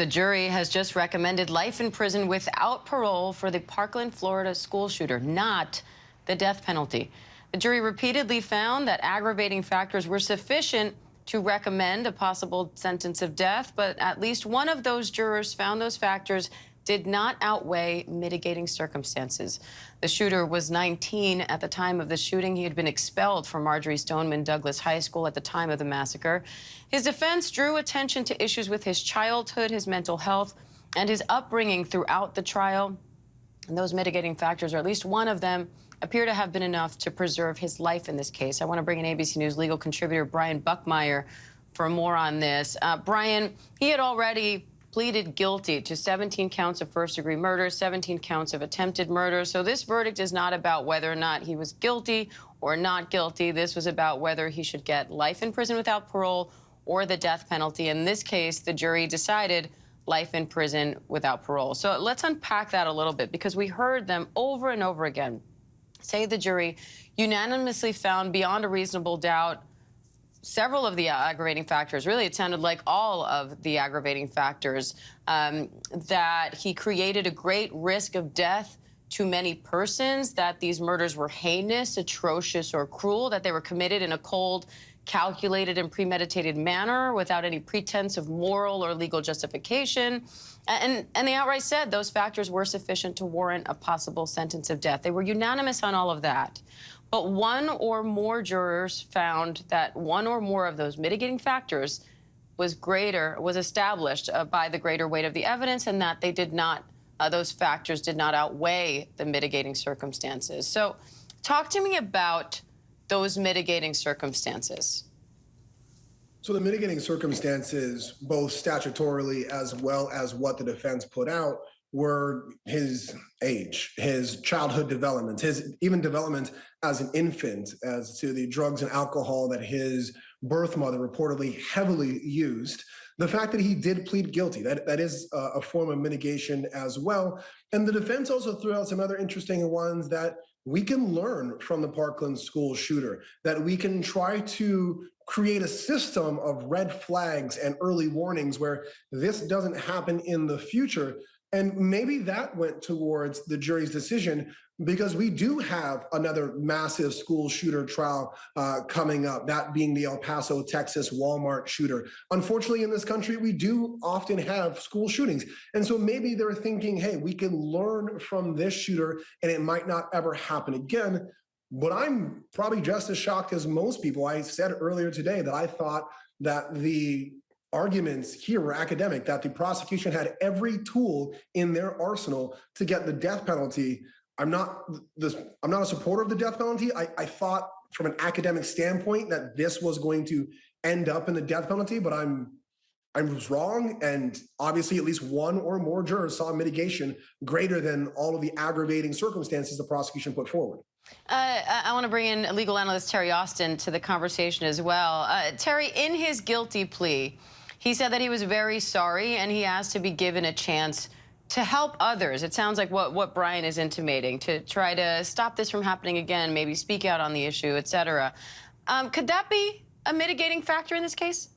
The jury has just recommended life in prison without parole for the Parkland, Florida school shooter, not the death penalty. The jury repeatedly found that aggravating factors were sufficient to recommend a possible sentence of death, but at least one of those jurors found those factors did not outweigh mitigating circumstances. The shooter was 19 at the time of the shooting. He had been expelled from Marjory Stoneman Douglas High School at the time of the massacre. His defense drew attention to issues with his childhood, his mental health, and his upbringing throughout the trial. And those mitigating factors, or at least one of them, appear to have been enough to preserve his life in this case. I want to bring in ABC News legal contributor Brian Buckmeyer for more on this. Brian, he had already pleaded guilty to 17 counts of first-degree murder, 17 counts of attempted murder. So this verdict is not about whether or not he was guilty or not guilty. This was about whether he should get life in prison without parole or the death penalty. In this case, the jury decided life in prison without parole. So let's unpack that a little bit, because we heard them over and over again say the jury unanimously found beyond a reasonable doubt several of the aggravating factors. Really, it sounded like all of the aggravating factors, that he created a great risk of death to many persons, that these murders were heinous, atrocious, or cruel, that they were committed in a cold, calculated, and premeditated manner without any pretense of moral or legal justification. And they outright said those factors were sufficient to warrant a possible sentence of death. They were unanimous on all of that. But one or more jurors found that one or more of those mitigating factors was established by the greater weight of the evidence, and that they did not, those factors did not outweigh the mitigating circumstances. So talk to me about those mitigating circumstances. So the mitigating circumstances, both statutorily as well as what the defense put out, were his age, his childhood development, his even development as an infant, as to the drugs and alcohol that his birth mother reportedly heavily used. The fact that he did plead guilty, that is a form of mitigation as well. And the defense also threw out some other interesting ones that we can learn from the Parkland school shooter, that we can try to create a system of red flags and early warnings where this doesn't happen in the future. And maybe that went towards the jury's decision, because we do have another massive school shooter trial coming up, that being the El Paso, Texas Walmart shooter. Unfortunately, in this country, we do often have school shootings. And so maybe they're thinking, hey, we can learn from this shooter and it might not ever happen again. But I'm probably just as shocked as most people. I said earlier today that I thought that the arguments here were academic, that the prosecution had every tool in their arsenal to get the death penalty. I'm not a supporter of the death penalty. I thought from an academic standpoint that this was going to end up in the death penalty, but I was wrong. And obviously at least one or more jurors saw mitigation greater than all of the aggravating circumstances the prosecution put forward. I want to bring in legal analyst Terry Austin to the conversation as well. Terry, in his guilty plea, he said that he was very sorry and he asked to be given a chance to help others. It sounds like what Brian is intimating, to try to stop this from happening again, maybe speak out on the issue, et cetera. Could that be a mitigating factor in this case?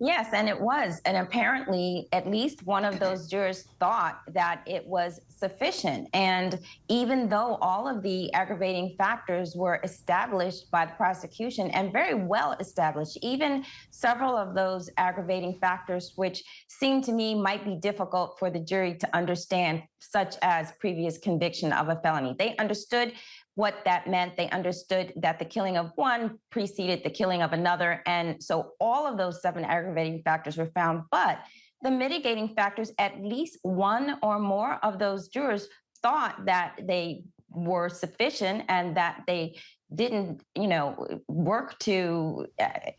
Yes, and it was. And apparently, at least one of those jurors thought that it was sufficient. And even though all of the aggravating factors were established by the prosecution, and very well established, even several of those aggravating factors, which seemed to me might be difficult for the jury to understand, such as previous conviction of a felony. They understood what that meant. They understood that the killing of one preceded the killing of another. And so all of those 7 aggravating factors were found. But the mitigating factors, at least one or more of those jurors thought that they were sufficient and that they didn't, work to,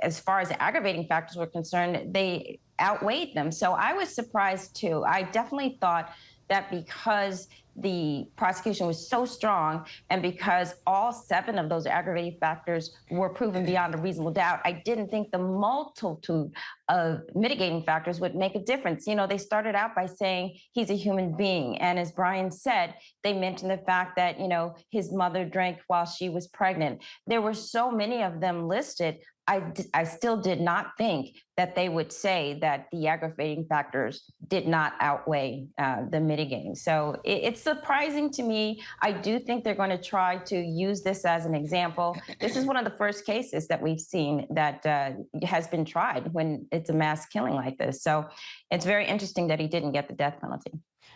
as far as the aggravating factors were concerned, they outweighed them. So I was surprised too. I definitely thought that because the prosecution was so strong and because all 7 of those aggravating factors were proven beyond a reasonable doubt, I didn't think the multitude of mitigating factors would make a difference. They started out by saying he's a human being. And as Brian said, they mentioned the fact that, his mother drank while she was pregnant. There were so many of them listed, I still did not think that they would say that the aggravating factors did not outweigh the mitigating. So it's surprising to me. I do think they're going to try to use this as an example. This is one of the first cases that we've seen that has been tried when it's a mass killing like this. So it's very interesting that he didn't get the death penalty.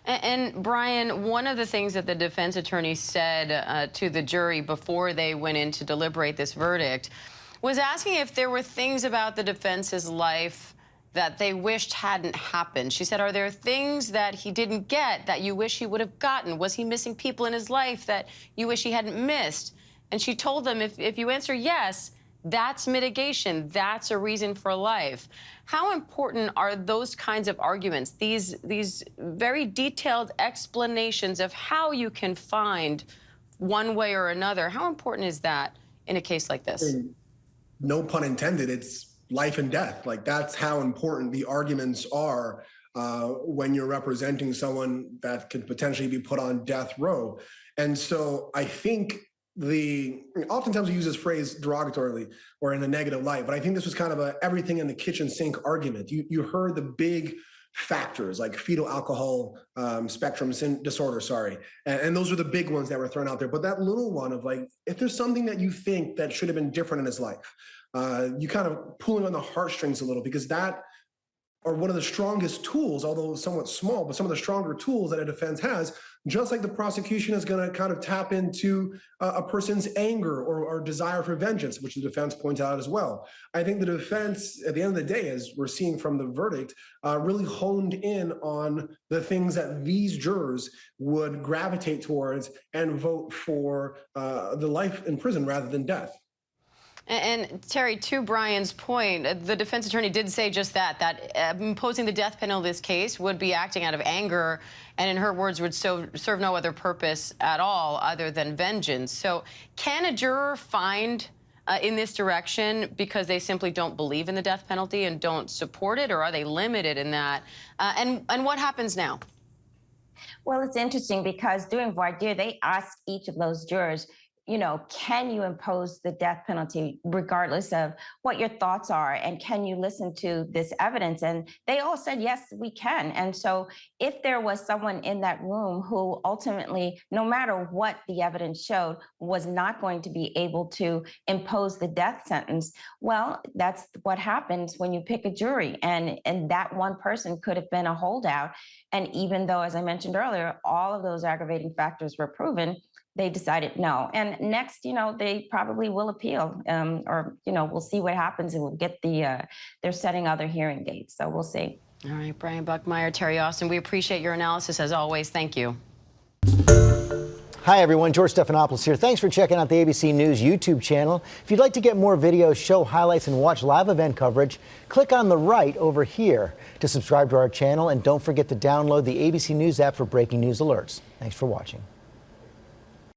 And Brian, one of the things that the defense attorney said to the jury before they went in to deliberate this verdict was asking if there were things about the defense's life that they wished hadn't happened. She said, are there things that he didn't get that you wish he would have gotten? Was he missing people in his life that you wish he hadn't missed? And she told them, if you answer yes, that's mitigation. That's a reason for life. How important are those kinds of arguments, these very detailed explanations of how you can find one way or another? How important is that in a case like this? No pun intended, it's life and death. Like, that's how important the arguments are when you're representing someone that could potentially be put on death row. And so I think oftentimes we use this phrase derogatorily or in a negative light, but I think this was kind of a everything in the kitchen sink argument. You heard the big factors like fetal alcohol spectrum disorder, and those are the big ones that were thrown out there. But that little one of like, if there's something that you think that should have been different in his life, you kind of pulling on the heartstrings a little, because that are one of the strongest tools, although somewhat small, but some of the stronger tools that a defense has, just like the prosecution is going to kind of tap into a person's anger or desire for vengeance, which the defense points out as well. I think the defense, at the end of the day, as we're seeing from the verdict, really honed in on the things that these jurors would gravitate towards and vote for the life in prison rather than death. And Terry, to Brian's point, the defense attorney did say just that imposing the death penalty in this case would be acting out of anger, and in her words, would serve no other purpose at all other than vengeance. So can a juror find in this direction because they simply don't believe in the death penalty and don't support it, or are they limited in that? And what happens now? Well, it's interesting because during voir dire, they asked each of those jurors, can you impose the death penalty regardless of what your thoughts are? And can you listen to this evidence? And they all said, yes, we can. And so if there was someone in that room who ultimately, no matter what the evidence showed, was not going to be able to impose the death sentence, well, that's what happens when you pick a jury. And that one person could have been a holdout. And even though, as I mentioned earlier, all of those aggravating factors were proven, they decided no. And next, they probably will appeal, or we'll see what happens, and we'll get they're setting other hearing dates. So we'll see. All right, Brian Buckmeyer, Terry Austin, we appreciate your analysis as always. Thank you. Hi, everyone. George Stephanopoulos here. Thanks for checking out the ABC News YouTube channel. If you'd like to get more videos, show highlights, and watch live event coverage, click on the right over here to subscribe to our channel. And don't forget to download the ABC News app for breaking news alerts. Thanks for watching.